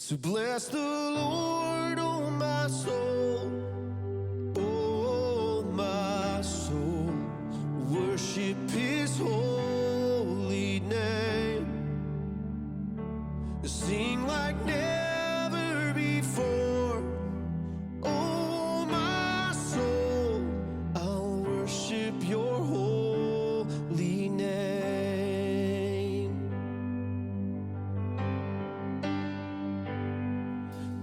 So bless the Lord, oh my soul, oh my soul, worship his holy name, sing like never before, oh my soul, I'll worship your holy name.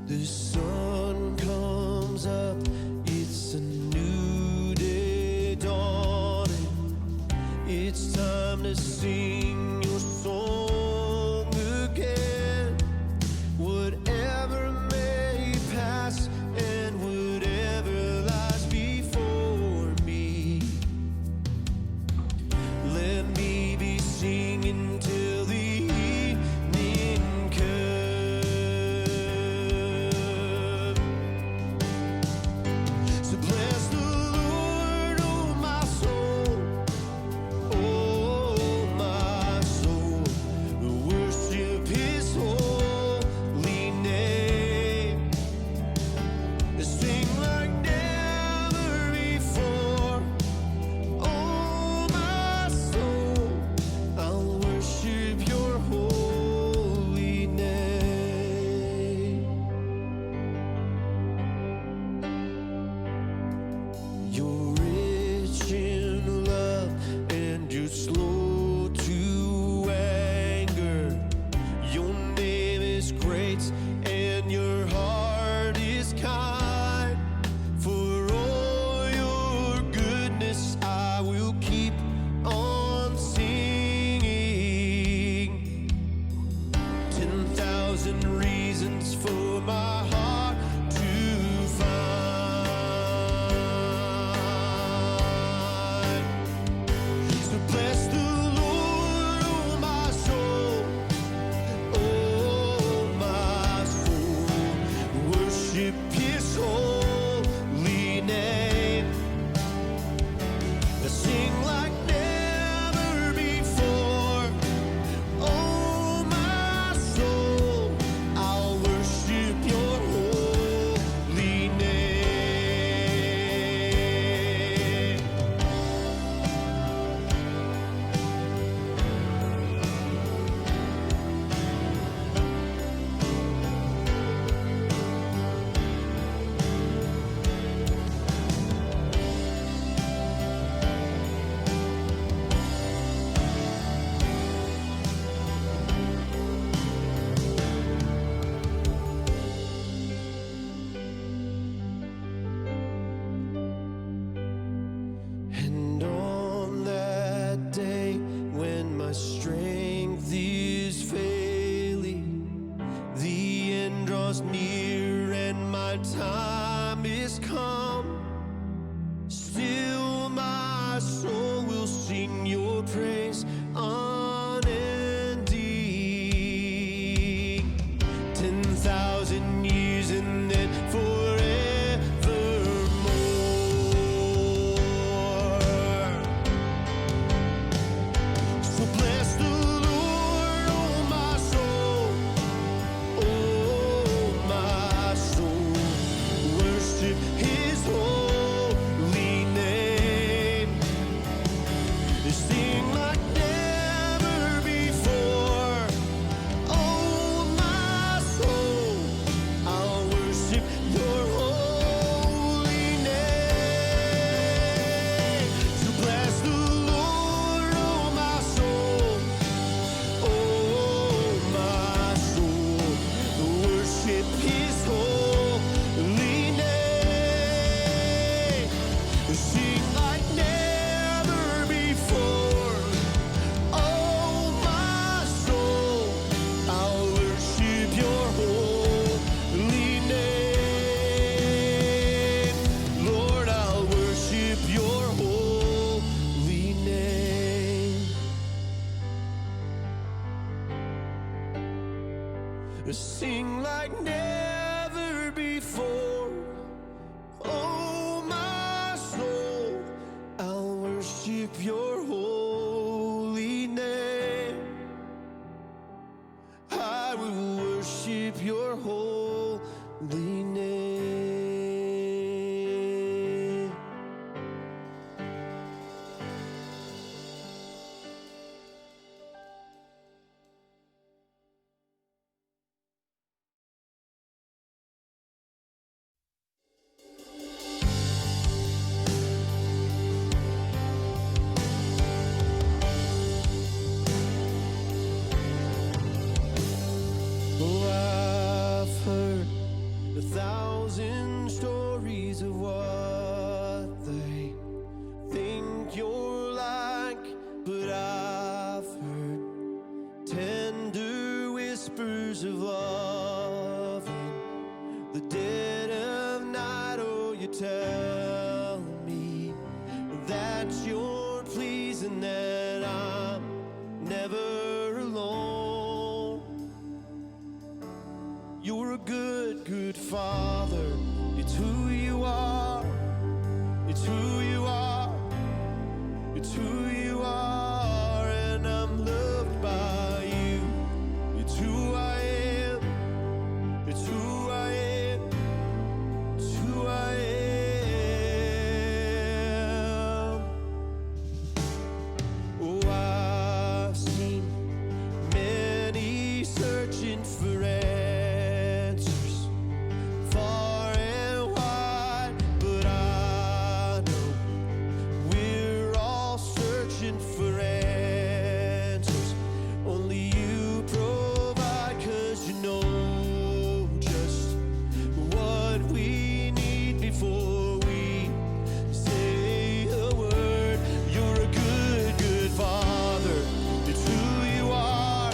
The sun comes up, it's a new day dawning. It's time to sing your song again. Whatever may pass and whatever lies before me, let me be singing till the evening comes. So bless the Lord, oh my soul, oh my soul, worship his holy name, sing like never before, oh my soul, I'll worship your holy name. You're rich in love and you're slow to anger. Your name is great and your heart is kind. For all your goodness I will keep on singing. 10,000 reasons for my heart to find. So bless the Lord, oh my soul, oh my soul, worship his holy name, sing like never before, oh my soul, I'll worship your holy name. And on that day when my strength is failing, the end draws near and my time is come, still my soul will sing your praise unending. 10,000 years and then forevermore. So bless the Lord, oh my soul, oh my soul, worship his tell me that you're pleased and that I'm never alone. You're a good, good Father. It's who you are. It's who you are. It's who you are, and I'm loved by you. It's who I am. It's who I am. It's who I am. Oh, I've seen many searching for answers, far and wide, but I know we're all searching for answers. Only you provide, 'cause you know just what we need before we say a word. You're a good, good Father. It's who you are.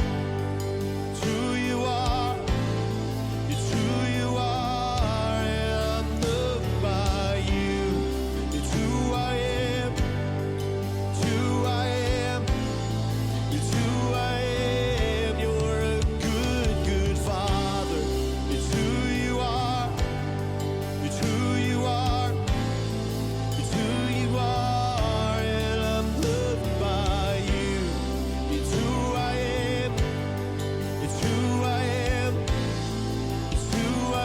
It's who you are. It's who you are, and I'm loved by you. It's who I am. It's who I am. It's who I am. You're a good, good Father. It's who you are. It's who you are. It's who you are, and I'm loved by you. It's who I am. It's who I am. It's who I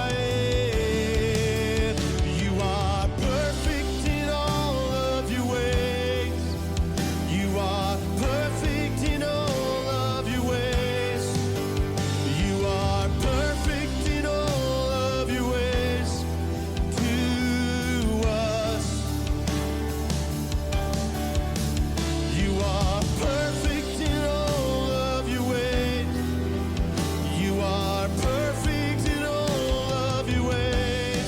am. You are perfect in all of your ways. You are perfect in all of your ways. You are perfect in all of your ways to us. You are perfect in all of your ways. You are perfect in all of your ways.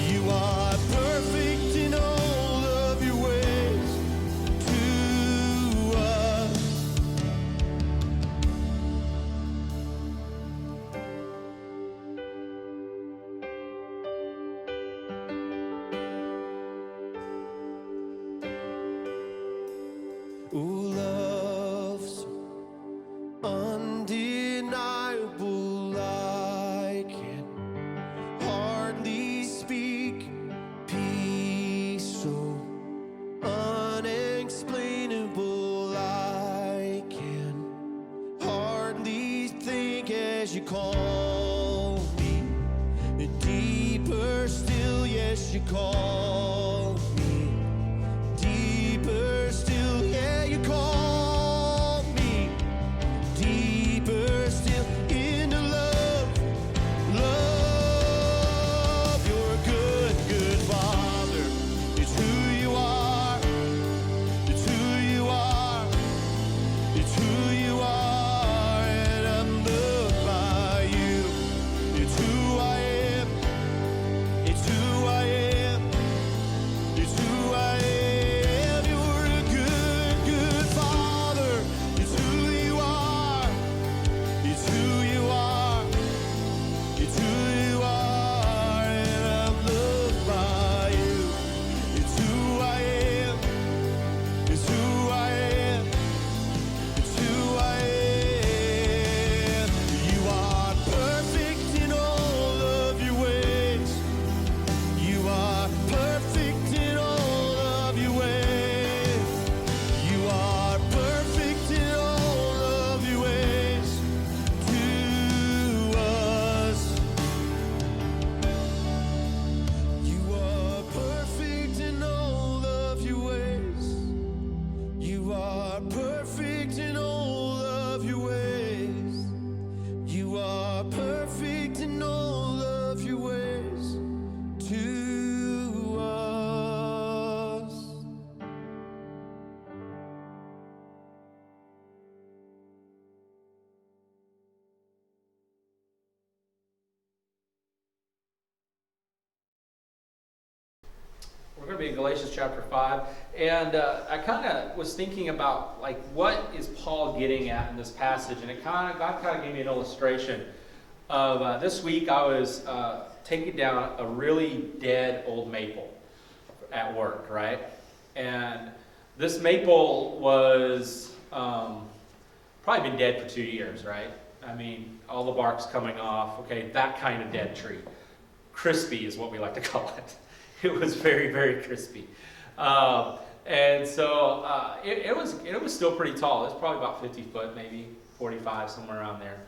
You are perfect in all of your ways to us. Oh, love so undeniable, I can hardly speak. Peace so unexplainable, I can hardly think as you call me. Deeper still, yes, you call me. Deeper still, yeah, you call me. Deeper still into love. Love, you're a good, good Father. It's who you are. It's who you are. It's who you are, and I'm loved by you. It's who I am. It's who I am. It's who I am. You're a good, good Father. It's who you are. It's who you are. It's who you are, and I'm loved by you. It's who I am. It's who I am. It's who I am. You are perfect in all of your ways. You are perfect in all of your ways. You are perfect in all of your ways to us. You are perfect in all of your ways. You are perfect in all of your ways. You are perfect in all of your ways to us. We're going to be in Galatians chapter 5, and I kind of was thinking about, like, what is Paul getting at in this passage, and God kind of gave me an illustration of this week. I was taking down a really dead old maple at work, right? And this maple was probably been dead for 2 years, right? I mean, all the bark's coming off. Okay, that kind of dead tree. Crispy is what we like to call it. It was very, very crispy. And so it was still pretty tall. It was probably about 50 foot, maybe 45, somewhere around there.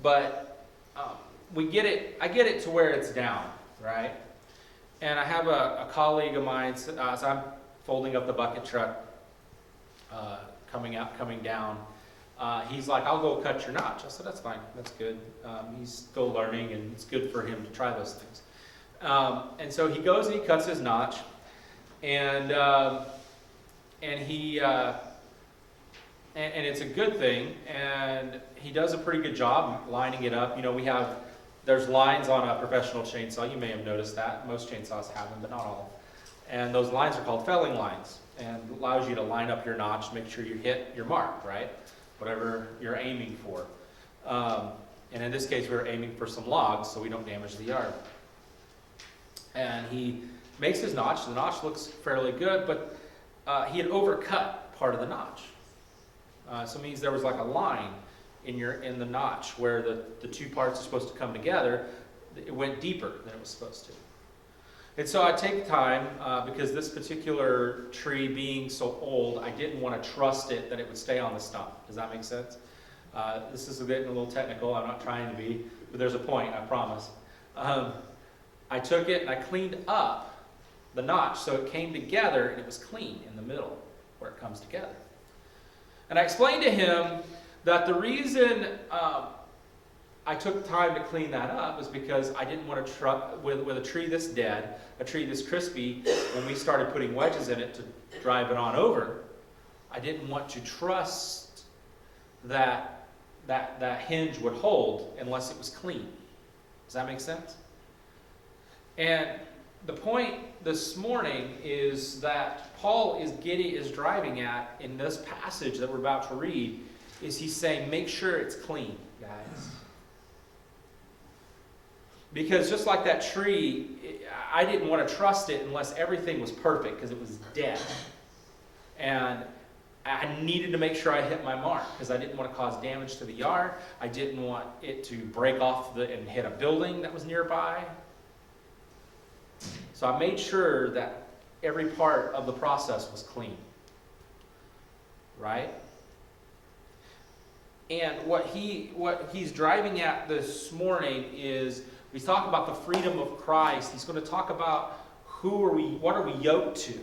But I get it to where it's down, right? And I have a colleague of mine, as I'm folding up the bucket truck, coming down, he's like, I'll go cut your notch. I said, that's fine, that's good. He's still learning, and it's good for him to try those things. And so he goes and he cuts his notch, and he and it's a good thing, and he does a pretty good job lining it up. You know, there's lines on a professional chainsaw. You may have noticed that. Most chainsaws have them, but not all. And those lines are called felling lines, and allows you to line up your notch, make sure you hit your mark, right? Whatever you're aiming for. And in this case, we were aiming for some logs so we don't damage the yard. And he makes his notch. The notch looks fairly good, but he had overcut part of the notch. So it means there was like a line in the notch where the two parts are supposed to come together. It went deeper than it was supposed to. And so I take time, because this particular tree being so old, I didn't want to trust it that it would stay on the stump. Does that make sense? This is getting a little technical. I'm not trying to be, but there's a point, I promise. I took it and I cleaned up the notch so it came together and it was clean in the middle where it comes together. And I explained to him that the reason I took time to clean that up is because I didn't want to with a tree this dead, a tree this crispy, when we started putting wedges in it to drive it on over, I didn't want to trust that hinge would hold unless it was clean. Does that make sense? And the point this morning is that Paul is driving at in this passage that we're about to read, is he's saying, make sure it's clean, guys. Because just like that tree, I didn't want to trust it unless everything was perfect, because it was dead. And I needed to make sure I hit my mark, because I didn't want to cause damage to the yard. I didn't want it to break off and hit a building that was nearby. So I made sure that every part of the process was clean. Right? And what he's driving at this morning is, we talk about the freedom of Christ. He's going to talk about what are we yoked to?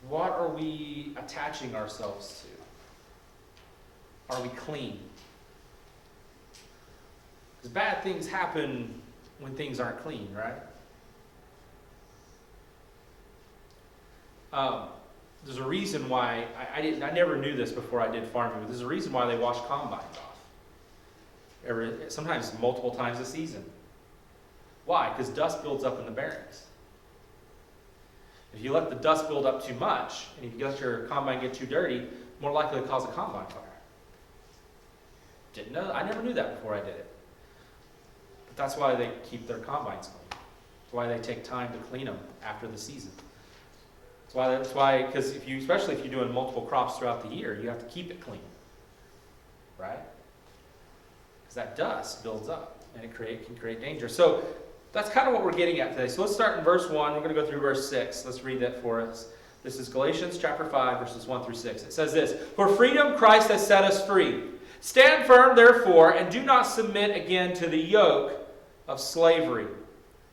What are we attaching ourselves to? Are we clean? Because bad things happen when things aren't clean, right? There's a reason why, I never knew this before I did farming, but there's a reason why they wash combines off. Sometimes multiple times a season. Why? Because dust builds up in the bearings. If you let the dust build up too much, and if you let your combine get too dirty, more likely to cause a combine fire. Didn't know. I never knew that before I did it. But that's why they keep their combines clean. That's why they take time to clean them after the season. That's why, because especially if you're doing multiple crops throughout the year, you have to keep it clean, right? Because that dust builds up and it can create danger. So that's kind of what we're getting at today. So let's start in verse 1. We're going to go through verse 6. Let's read that for us. This is Galatians chapter 5, verses 1 through 6. It says this: For freedom Christ has set us free. Stand firm, therefore, and do not submit again to the yoke of slavery.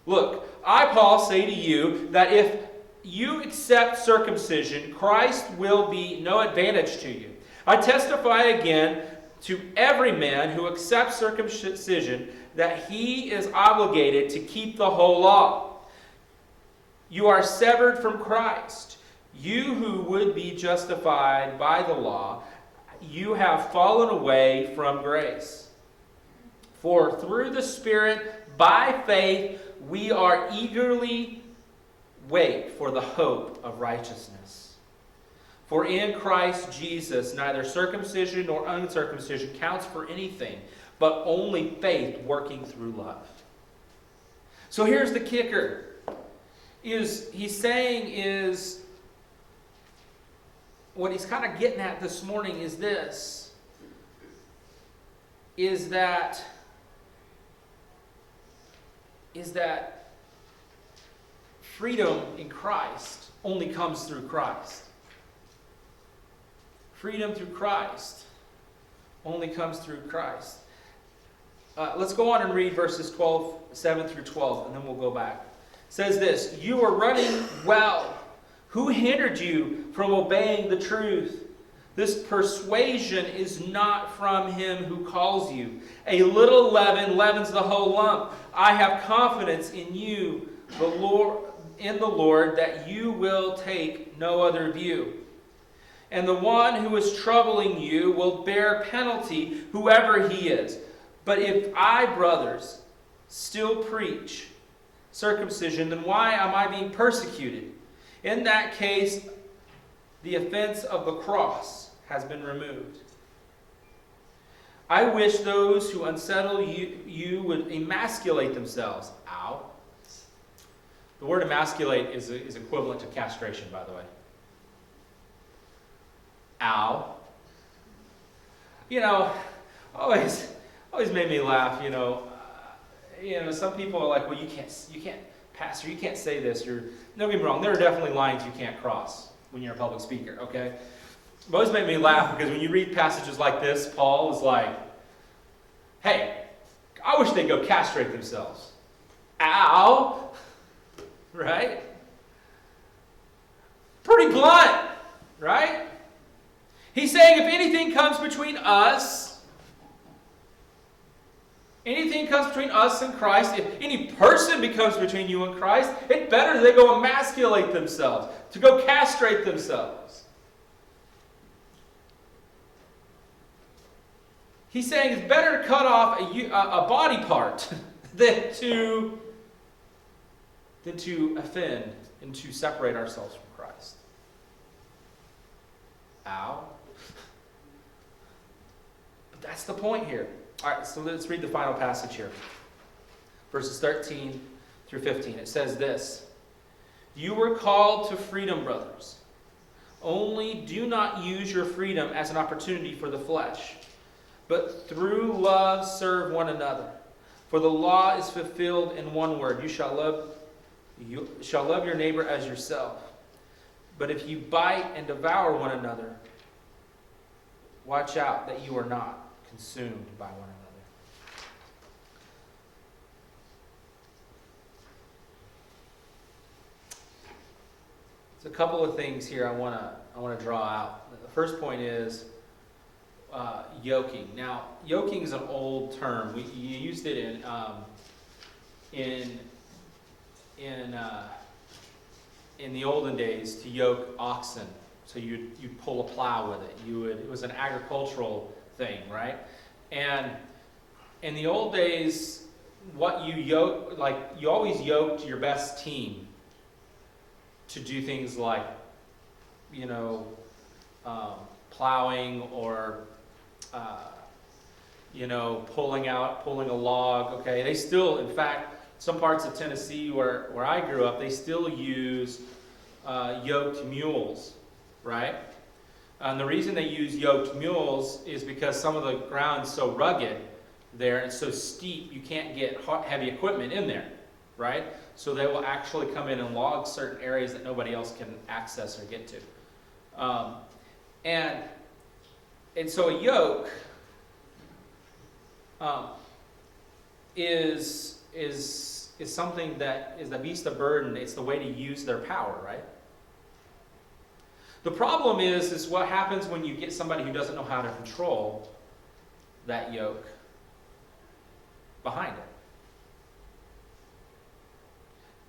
Look, I, Paul, say to you that if you accept circumcision, Christ will be no advantage to you. I testify again to every man who accepts circumcision that he is obligated to keep the whole law. You are severed from Christ. You who would be justified by the law, you have fallen away from grace. For through the Spirit, by faith, we are eagerly wait for the hope of righteousness. For in Christ Jesus, neither circumcision nor uncircumcision counts for anything, but only faith working through love. So here's the kicker. What he's kind of getting at this morning is this, is that freedom in Christ only comes through Christ. Freedom through Christ only comes through Christ. Let's go on and read verses 7 through 12, and then we'll go back. It says this, "You are running well. Who hindered you from obeying the truth? This persuasion is not from him who calls you. A little leaven leavens the whole lump. I have confidence in you, the Lord, that you will take no other view. And the one who is troubling you will bear penalty, whoever he is. But if I, brothers, still preach circumcision, then why am I being persecuted? In that case, the offense of the cross has been removed. I wish those who unsettle you would emasculate themselves." Ow. The word emasculate is equivalent to castration, by the way. Ow. Always made me laugh, some people are like, well, you can't, Pastor, you can't say this. Don't get me wrong, there are definitely lines you can't cross when you're a public speaker, okay? It always made me laugh because when you read passages like this, Paul is like, hey, I wish they'd go castrate themselves. Ow! Right? Pretty blunt, right? He's saying if anything comes between us and Christ, if any person becomes between you and Christ, it's better they go emasculate themselves, to go castrate themselves. He's saying it's better to cut off a body part than to offend and to separate ourselves from Christ. Ow. But that's the point here. All right, so let's read the final passage here. Verses 13 through 15. It says this, "You were called to freedom, brothers. Only do not use your freedom as an opportunity for the flesh, but through love serve one another. For the law is fulfilled in one word, you shall love your neighbor as yourself. But if you bite and devour one another, watch out that you are not consumed by one another." There's a couple of things here I want to draw out. The first point is yoking. Now, yoking is an old term. You used it in the olden days to yoke oxen. So you'd pull a plow with it. It was an agricultural thing, right? And in the old days, you always yoked your best team to do things like, plowing or, pulling a log. Okay, they still, in fact, some parts of Tennessee where I grew up, they still use yoked mules, right? And the reason they use yoked mules is because some of the ground's so rugged there and so steep, you can't get heavy equipment in there, right? So they will actually come in and log certain areas that nobody else can access or get to. And so a yoke is something that is the beast of burden. It's the way to use their power, right? The problem is what happens when you get somebody who doesn't know how to control that yoke behind it.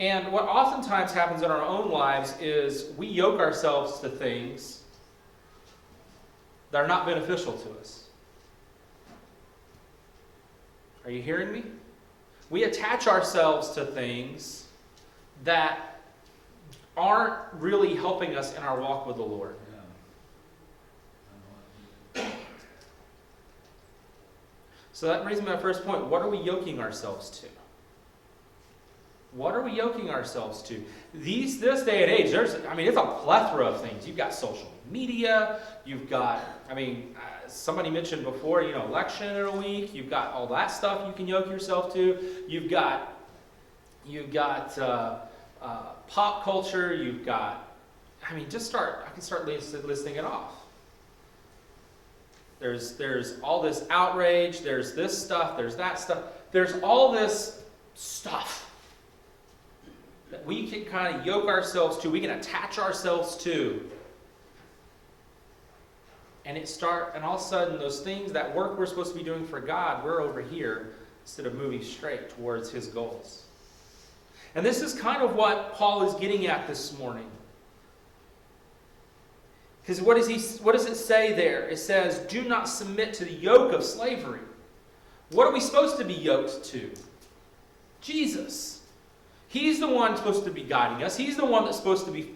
And what oftentimes happens in our own lives is we yoke ourselves to things that are not beneficial to us. Are you hearing me? We attach ourselves to things that aren't really helping us in our walk with the Lord. So that brings me to my first point. What are we yoking ourselves to? What are we yoking ourselves to? This day and age, it's a plethora of things. You've got social media. You've got, somebody mentioned before, election in a week. You've got all that stuff you can yoke yourself to. You've got pop culture. You've got, I can start listing it off. There's all this outrage. There's this stuff. There's that stuff. There's all this stuff that we can kind of yoke ourselves to. We can attach ourselves to. And all of a sudden, those things, that work we're supposed to be doing for God, we're over here instead of moving straight towards His goals. And this is kind of what Paul is getting at this morning. Because what does it say there? It says, do not submit to the yoke of slavery. What are we supposed to be yoked to? Jesus. He's the one supposed to be guiding us. He's the one that's supposed to be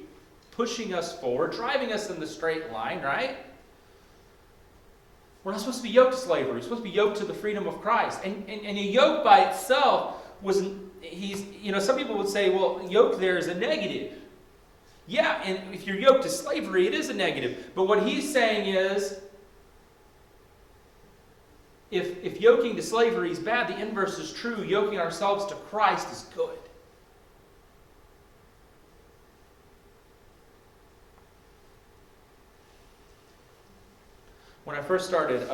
pushing us forward, driving us in the straight line, right? We're not supposed to be yoked to slavery. We're supposed to be yoked to the freedom of Christ. And a yoke by itself some people would say, well, yoke there is a negative. Yeah, and if you're yoked to slavery, it is a negative. But what he's saying is, if yoking to slavery is bad, the inverse is true. Yoking ourselves to Christ is good. When I first started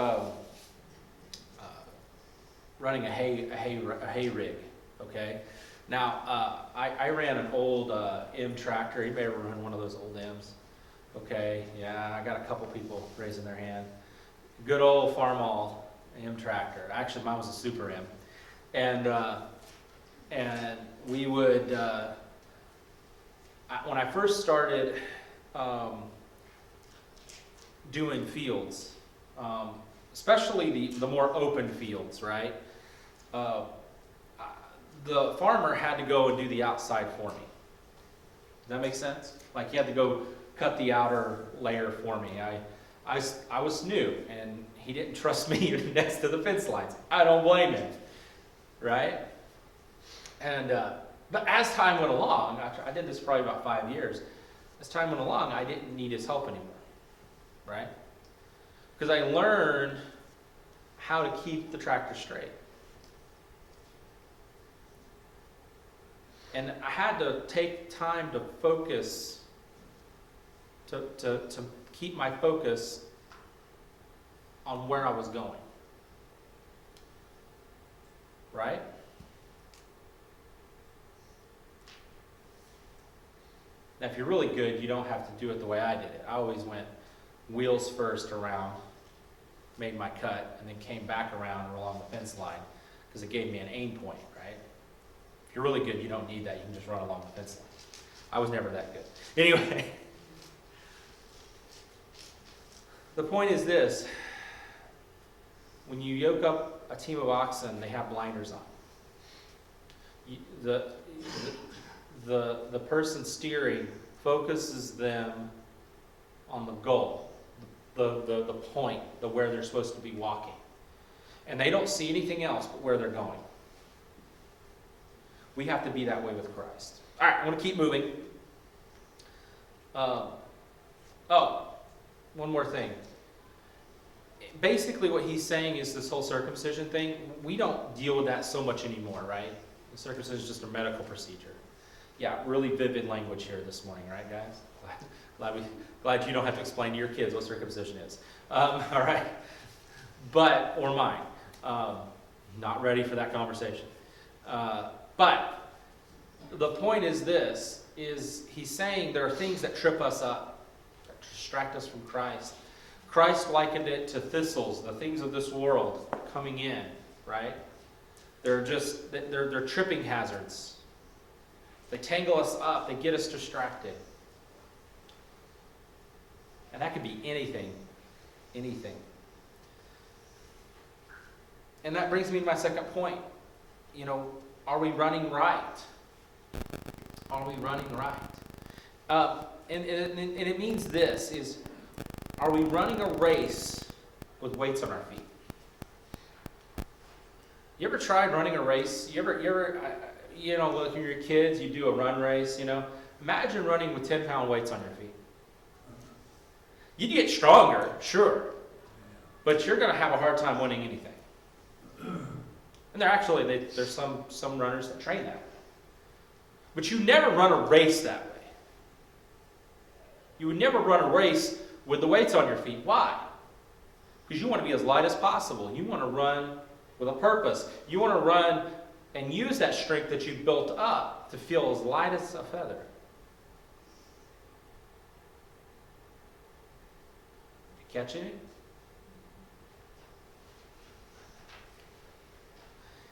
running a hay rig, okay. Now I ran an old M tractor. You may ever run one of those old M's? Okay, yeah, I got a couple people raising their hand. Good old Farmall M tractor. Actually, mine was a Super M, and we would when I first started doing fields. Especially the more open fields, right? The farmer had to go and do the outside for me. Does that make sense? Like he had to go cut the outer layer for me. I was new, and he didn't trust me next to the fence lines. I don't blame him, right? And but as time went along, I did this probably about 5 years. As time went along, I didn't need his help anymore, right? Because I learned how to keep the tractor straight. And I had to take time to focus, to keep my focus on where I was going. Right? Now, if you're really good, you don't have to do it the way I did it. I always went wheels first around, made my cut, and then came back around along the fence line because it gave me an aim point, right? If you're really good, you don't need that. You can just run along the fence line. I was never that good. Anyway, the point is this. When you yoke up a team of oxen, they have blinders on. The person steering focuses them on the goal, the point, where they're supposed to be walking. And they don't see anything else but where they're going. We have to be that way with Christ. All right, I want to keep moving. One more thing. Basically what he's saying is this whole circumcision thing, we don't deal with that so much anymore, right? The circumcision is just a medical procedure. Yeah, really vivid language here this morning, right, guys? Glad you don't have to explain to your kids what circumcision is. All right. Or mine. Not ready for that conversation. But the point is this, is he's saying there are things that trip us up, that distract us from Christ. Christ likened it to thistles, the things of this world coming in, right? They're tripping hazards. They tangle us up. They get us distracted. And that could be anything. Anything. And that brings me to my second point. Are we running right? Are we running right? And it means this, is, are we running a race with weights on our feet? You ever tried running a race? Look, when you're kids, you do a run race, Imagine running with 10-pound weights on your feet. You'd get stronger, sure, but you're going to have a hard time winning anything. And there's some runners that train that way. But you never run a race that way. You would never run a race with the weights on your feet. Why? Because you want to be as light as possible. You want to run with a purpose. You want to run and use that strength that you've built up to feel as light as a feather. You catching it?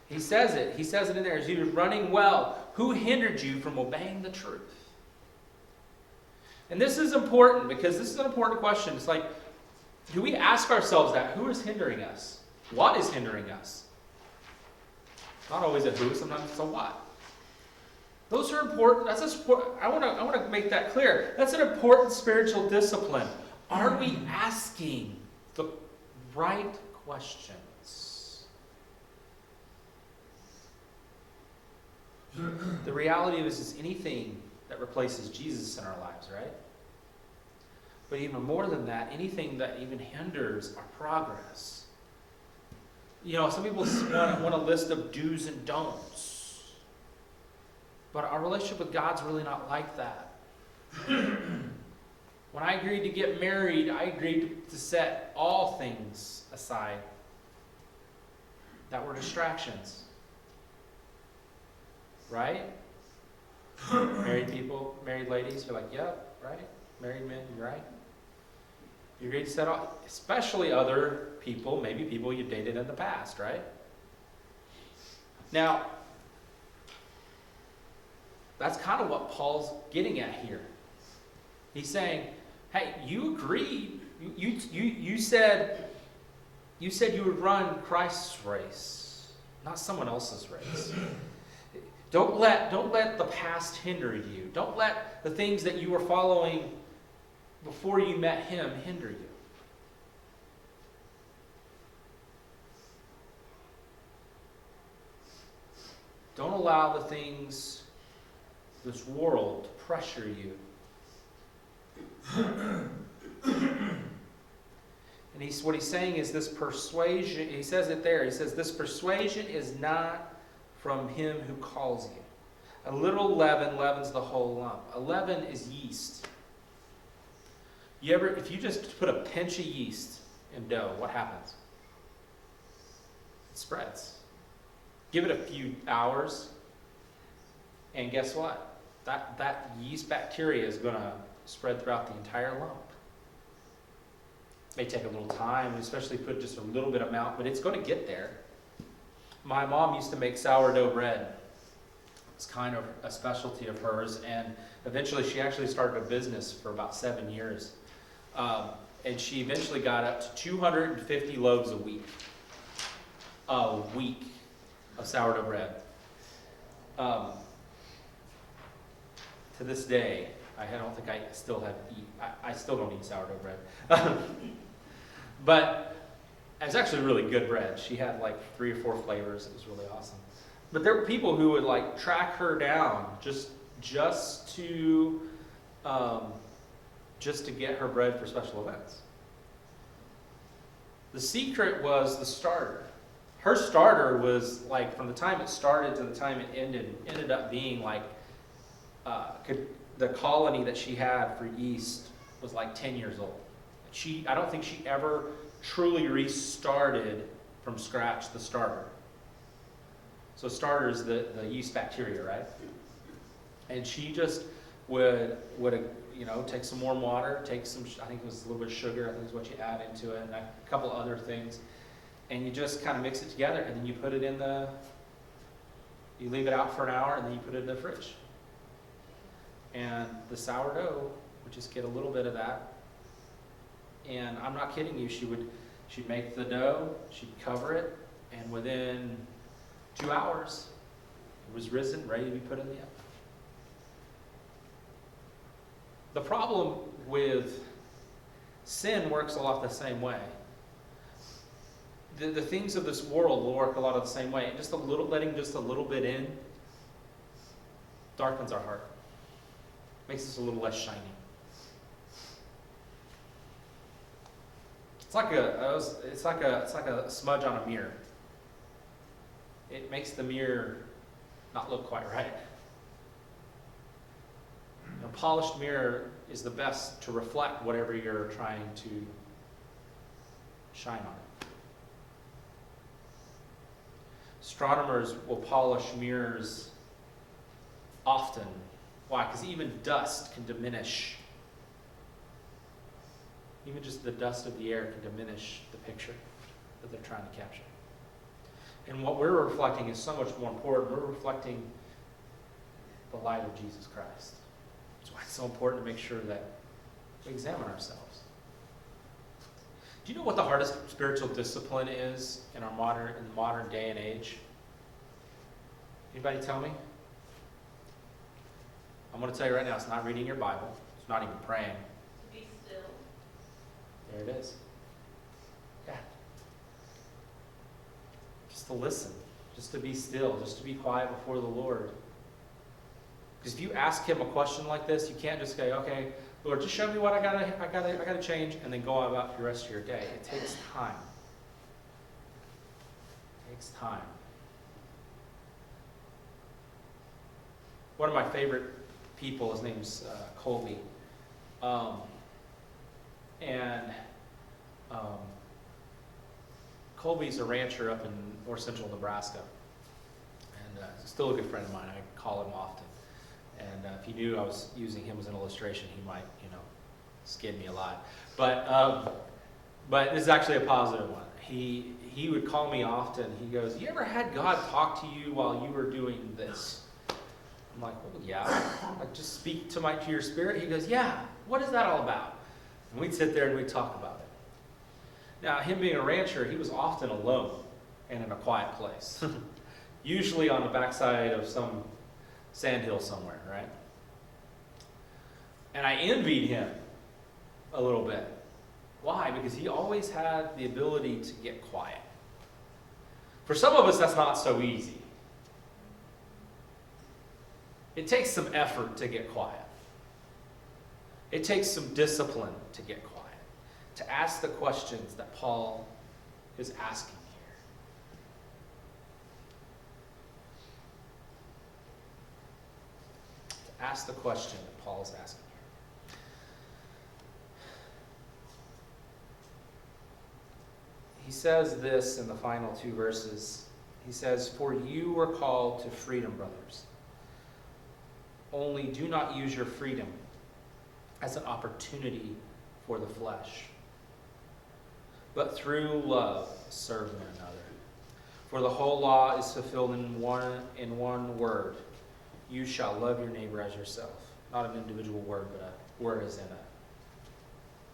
He says it. He says it in there. As you were running well, who hindered you from obeying the truth? And this is important because this is an important question. It's like, do we ask ourselves that? Who is hindering us? What is hindering us? Not always a who, sometimes it's a what. Those are important. I want to make that clear. That's an important spiritual discipline. Are we asking the right questions? The reality is anything that replaces Jesus in our lives, right? But even more than that, anything that even hinders our progress. Some people want a list of do's and don'ts. But our relationship with God's really not like that. When I agreed to get married, I agreed to set all things aside that were distractions. Right? Married people, married ladies, you're like, yep, right? Married men, you're right. You agreed to set all, especially other people, maybe people you dated in the past, right? Now, that's kind of what Paul's getting at here. He's saying, hey, you agreed. You said you would run Christ's race, not someone else's race. Don't let the past hinder you. Don't let the things that you were following before you met him hinder you. Don't allow the things, this world, to pressure you. And what he's saying is this persuasion, he says it there, he says this persuasion is not from him who calls you. A little leaven leavens the whole lump. A leaven is yeast. If you just put a pinch of yeast in dough, what happens? It spreads. Give it a few hours, and guess what? That yeast bacteria is going to spread throughout the entire lump. It may take a little time, especially put just a little bit amount, but it's going to get there. My mom used to make sourdough bread. It's kind of a specialty of hers, and eventually she actually started a business for about 7 years. And she eventually got up to 250 loaves a week. A week of sourdough bread. To this day, I don't think I still don't eat sourdough bread. But it was actually really good bread. She had like 3 or 4 flavors. It was really awesome. But there were people who would like track her down just to get her bread for special events. The secret was the starter. Her starter was like, from the time it started to the time it ended up being like, the colony that she had for yeast was like 10 years old. I don't think she ever truly restarted from scratch the starter. So starter is the yeast bacteria, right? And she just would take some warm water, take some, I think it was a little bit of sugar, I think is what you add into it, and a couple other things. And you just kind of mix it together, and then you put it you leave it out for an hour, and then you put it in the fridge. And the sourdough would just get a little bit of that. And I'm not kidding you, she'd make the dough, she'd cover it, and within 2 hours, it was risen, ready to be put in the oven. The problem with sin works a lot the same way. the things of this world will work a lot of the same way. Letting just a little bit in darkens our heart. Makes us a little less shiny. It's like a smudge on a mirror. It makes the mirror not look quite right. A polished mirror is the best to reflect whatever you're trying to shine on. Astronomers will polish mirrors often. Why? Because even dust can diminish. Even just the dust of the air can diminish the picture that they're trying to capture. And what we're reflecting is so much more important. We're reflecting the light of Jesus Christ. That's why it's so important to make sure that we examine ourselves. Do you know what the hardest spiritual discipline is in the modern day and age? Anybody tell me? I'm going to tell you right now, it's not reading your Bible. It's not even praying. Be still. There it is. Yeah. Just to listen. Just to be still. Just to be quiet before the Lord. Because if you ask him a question like this, you can't just say, okay, Lord, just show me what I gotta change, and then go about the rest of your day. It takes time. It takes time. One of my favorite people, his name's Colby. Colby's a rancher up in north central Nebraska. And still a good friend of mine. I call him often. And if he knew I was using him as an illustration, he might, skid me a lot. But this is actually a positive one. He would call me often. He goes, "You ever had God talk to you while you were doing this?" I'm like, "Well, yeah." Like, just speak to your spirit. He goes, "Yeah. What is that all about?" And we'd sit there and we'd talk about it. Now, him being a rancher, he was often alone and in a quiet place. Usually on the backside of some sandhill somewhere, right? And I envied him a little bit. Why? Because he always had the ability to get quiet. For some of us, that's not so easy. It takes some effort to get quiet. It takes some discipline to get quiet. To ask the questions that Paul is asking here. To ask the question that Paul is asking here. He says this in the final two verses. He says, "For you were called to freedom, brothers. Only do not use your freedom as an opportunity for the flesh, but through love serve one another. For the whole law is fulfilled in one word. You shall love your neighbor as yourself." Not an individual word, but a word as in a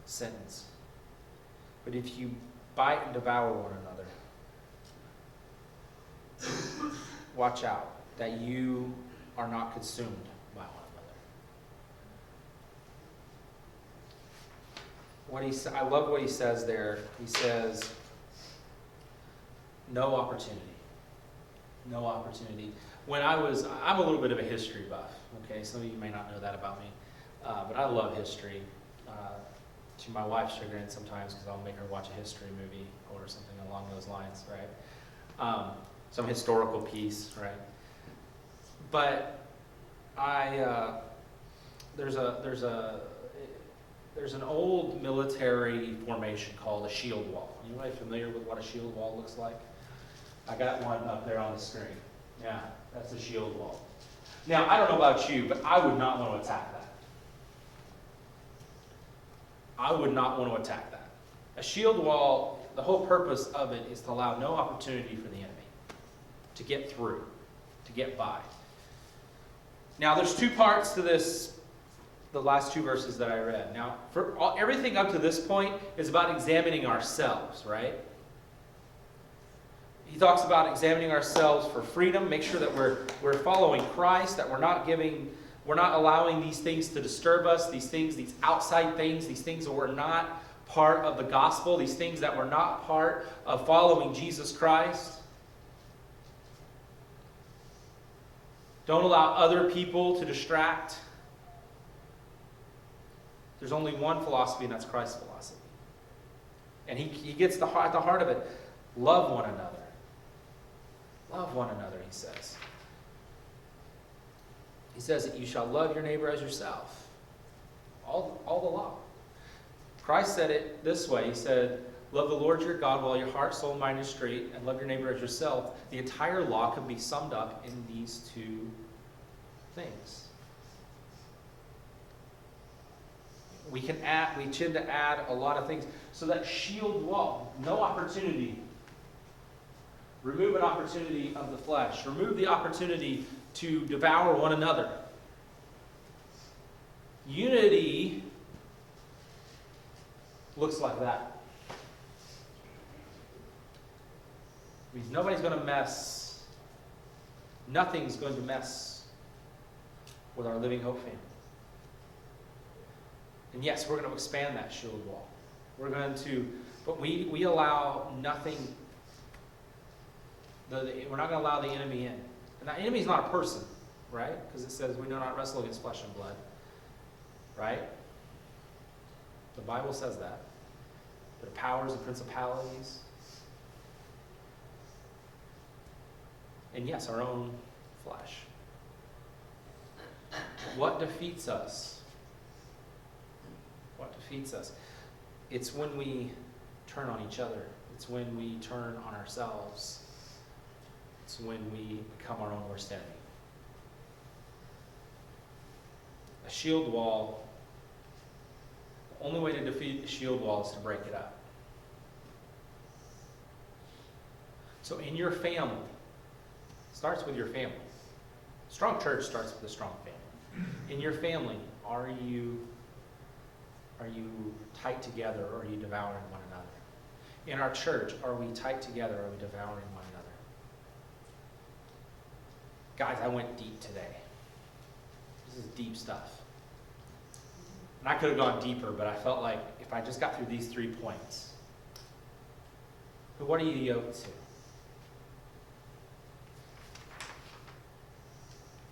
sentence. "But if you bite and devour one another, watch out that you are not consumed by one another." I love what he says there. He says, no opportunity. No opportunity. I'm a little bit of a history buff. Okay, some of you may not know that about me, but I love history. To my wife's chagrin sometimes, because I'll make her watch a history movie or something along those lines, right? Some historical piece, right? But there's an old military formation called a shield wall. Anybody familiar with what a shield wall looks like? I got one up there on the screen. Yeah, that's a shield wall. Now, I don't know about you, but I would not want to attack that. I would not want to attack that. A shield wall, the whole purpose of it is to allow no opportunity for the enemy to get through, to get by. Now, there's two parts to this, the last two verses that I read. Now, everything up to this point is about examining ourselves, right? He talks about examining ourselves for freedom, make sure that we're following Christ, that we're not allowing these things to disturb us, these outside things, these things that we're not part of the gospel, these things that were not part of following Jesus Christ. Don't allow other people to distract. There's only one philosophy, and that's Christ's philosophy. And he gets at the heart of it. Love one another. Love one another, he says. He says that you shall love your neighbor as yourself. All the law. Christ said it this way. He said, love the Lord your God with all your heart, soul, mind, and strength, and love your neighbor as yourself. The entire law can be summed up in these two things. We tend to add a lot of things. So that shield wall, no opportunity. Remove an opportunity of the flesh. Remove the opportunity to devour one another. Unity looks like that. It means nobody's going to mess. Nothing's going to mess with our Living Hope family. And yes, we're going to expand that shield wall. We're going to, but we allow nothing. We're not going to allow the enemy in. And that enemy is not a person, right? Because it says we do not wrestle against flesh and blood, right? The Bible says that. The powers and principalities. And yes, our own flesh. What defeats us? What defeats us? It's when we turn on each other. It's when we turn on ourselves. It's when we become our own worst enemy. A shield wall, the only way to defeat the shield wall is to break it up. So in your family, it starts with your family. Strong church starts with a strong family. In your family, are you tight together, or are you devouring one another? In our church, are we tight together, or are we devouring one another? Guys, I went deep today. This is deep stuff. And I could have gone deeper, but I felt like if I just got through these 3 points. But what are you yoked to?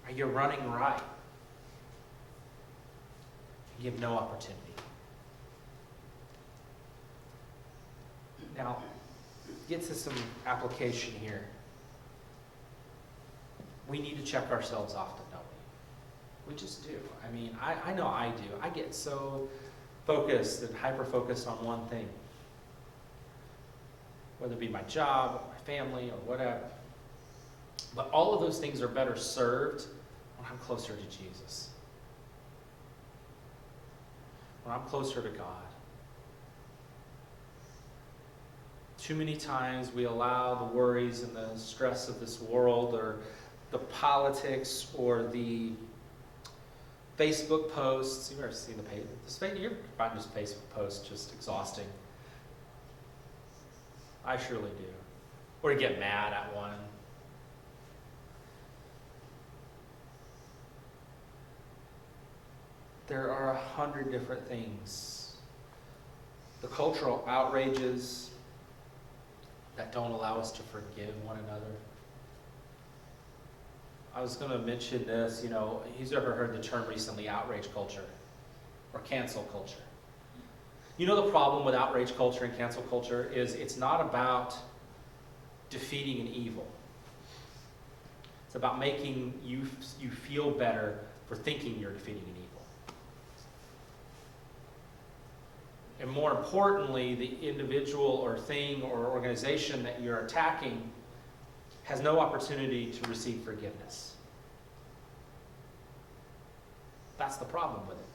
Are you running right? You give no opportunity. Now, get to some application here. We need to check ourselves often, don't we? We just do. I mean, I know I do. I get so focused and hyper-focused on one thing. Whether it be my job, or my family, or whatever. But all of those things are better served when I'm closer to Jesus. When I'm closer to God. Too many times we allow the worries and the stress of this world, or the politics, or the Facebook posts. You ever seen the page? You ever find this Facebook post just exhausting? I surely do. Or you get mad at one. There are 100 different things. The cultural outrages that don't allow us to forgive one another. I was going to mention this, who's ever heard the term recently, outrage culture or cancel culture? You know, the problem with outrage culture and cancel culture is it's not about defeating an evil. It's about making you feel better for thinking you're defeating an evil. And more importantly, the individual or thing or organization that you're attacking has no opportunity to receive forgiveness. That's the problem with it.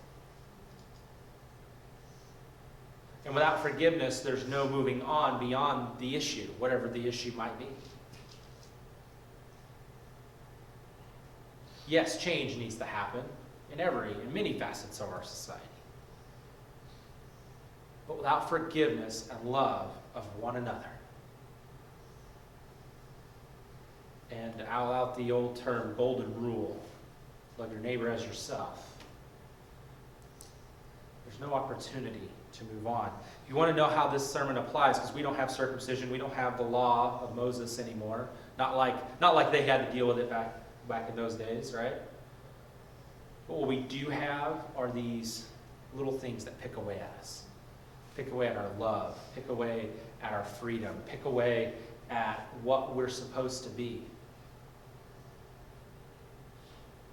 And without forgiveness, there's no moving on beyond the issue, whatever the issue might be. Yes, change needs to happen in many facets of our society. But without forgiveness and love of one another, and I'll out the old term, golden rule, love your neighbor as yourself. there's no opportunity to move on. If you want to know how this sermon applies, because we don't have circumcision, we don't have the law of Moses anymore. Not like they had to deal with it back in those days, right? But what we do have are these little things that pick away at us. Pick away at our love. Pick away at our freedom. Pick away at what we're supposed to be.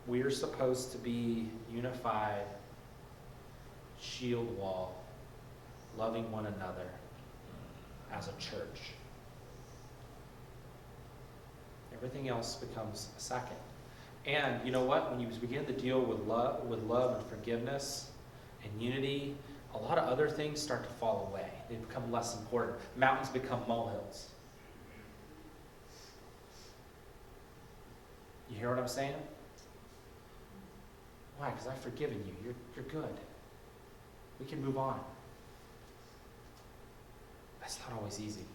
We are supposed to be unified, shield wall, loving one another as a church. Everything else becomes a second. And you know what? When you begin to deal with love and forgiveness and unity, a lot of other things start to fall away. They become less important. Mountains become molehills. You hear what I'm saying? Why? Because I've forgiven you. You're good. We can move on. That's not always easy.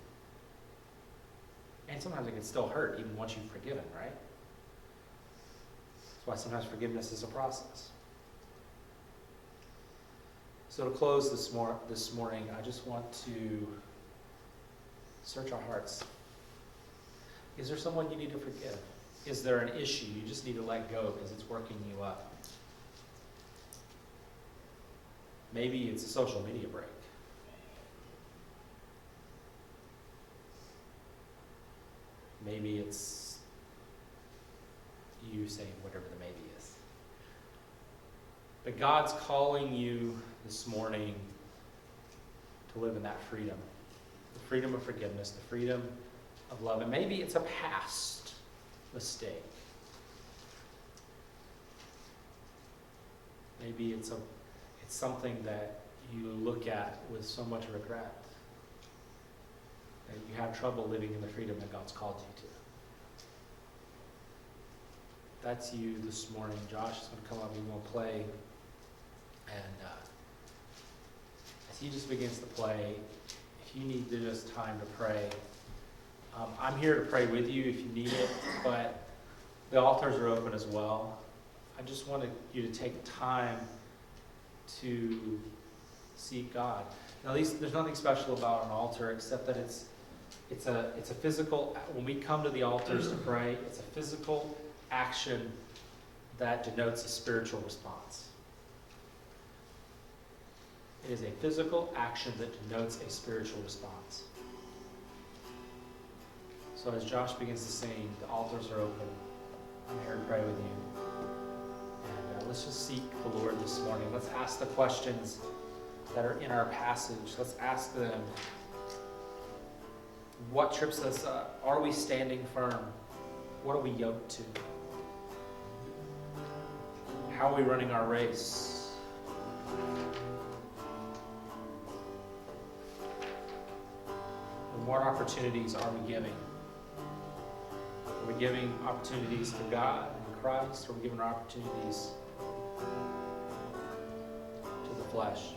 And sometimes it can still hurt even once you've forgiven, right? That's why sometimes forgiveness is a process. So to close this morning, I just want to search our hearts. Is there someone you need to forgive? Is there an issue you just need to let go because it's working you up? Maybe it's a social media break. Maybe it's you saying whatever the maybe is. But God's calling you this morning to live in that freedom. The freedom of forgiveness, the freedom of love. And maybe it's a past mistake. Maybe it's something that you look at with so much regret. That you have trouble living in the freedom that God's called you to. If that's you this morning, Josh is going to come up and we're going to play. And as he just begins to play, if you need just time to pray, I'm here to pray with you if you need it, but the altars are open as well. I just wanted you to take time to seek God. Now, there's nothing special about an altar except that it's a physical. When we come to the altars to pray, it's a physical action that denotes a spiritual response. It is a physical action that denotes a spiritual response. So as Josh begins to sing, the altars are open. I'm here to pray with you. And let's just seek the Lord this morning. Let's ask the questions that are in our passage. Let's ask them, what trips us up? Are we standing firm? What are we yoked to? How are we running our race? And what opportunities are we giving? Are we giving opportunities to God and Christ? Or are we giving opportunities to the flesh?